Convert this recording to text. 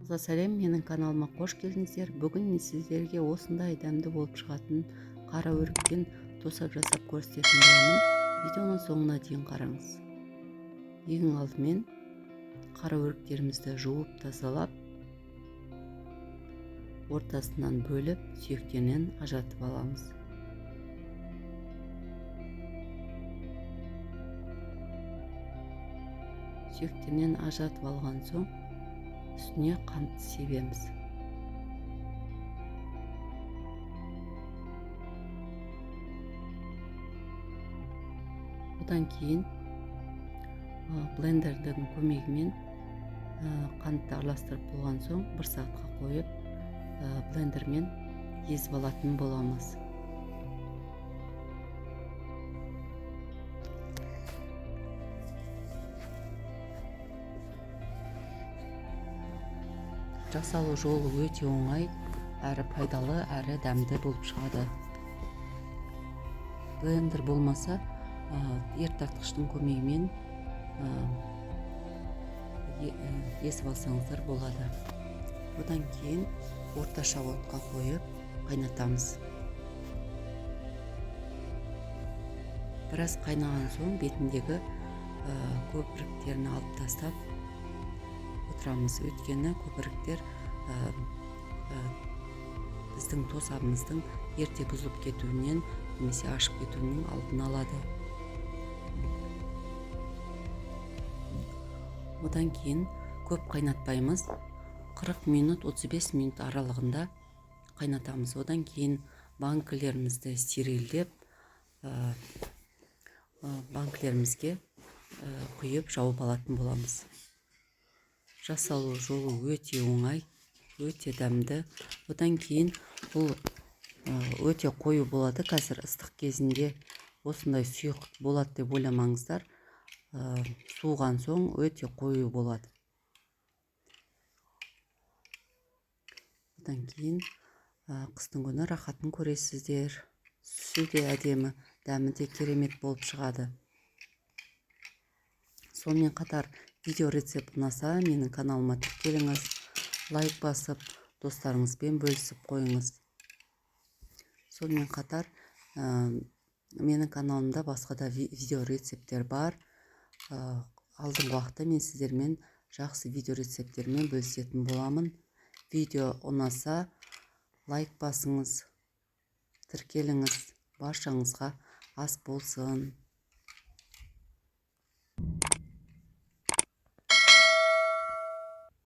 Сәлем, менің каналыма қош келдіңіздер. Бүгін мен сіздерге осындай дәмді болып шығатын қара өріктен тосап жасап көрсететін боламын. Видеоның соңына дейін қараңыз. Ең алдымен қара өріктерімізді жуып тазалап, ортасынан бөліп, сүйектерінен ажыратып аламыз. Сүйектерінен ажыратып алған соң үстіне қант себеміз. Одан кейін блендердің көмегімен қантты араластырып болған соң 1 сағатқа қойып блендермен езіп алатын боламыз. Жасалу жолы өте оңай, әрі пайдалы, әрі дәмді болып шығады. Блендер болмаса, ертартқыштың көмегімен езіп алсаңыздар болады. Одан кейін орташа отқа қойып қайнатамыз. Біраз қайнаған соң бетіндегі көпіріктерін алып тастап отырамыз. Өйткені көпіріктер біздің тосабымыздың ерте бұзылып кетуінен немесе ашып кетуінің алдын алады. Одан кейін көп қайнатпаймыз. 40 минут, 35 минут аралығында қайнатамыз. Одан кейін банкілерімізді стерильдеп, банкілерімізге құйып жауып алатын боламыз. Жасалу жолы өте оңай, өте дәмді. Одан кейін бұл өте қою болады. Қазір ыстық кезінде осындай сұйық болады деп ойламаңыздар. Суыған соң өте қою болады. Одан кейін қыстың күні рахатын көресіздер. Түсі де әдемі, дәмі де керемет болып шығады. Сонымен қатар видео рецепт ұнаса, менің каналыма тіркеліңіз, лайк басып, достарыңызбен бөлісіп қойыңыз. Сонымен қатар менің каналымда басқа да видео рецепттер бар. Алдыңғы уақытта мен сіздермен жақсы видео рецепттермен бөлісетін боламын. Видео ұнаса, лайк басыңыз, тіркеліңіз, баршаңызға ас болсын.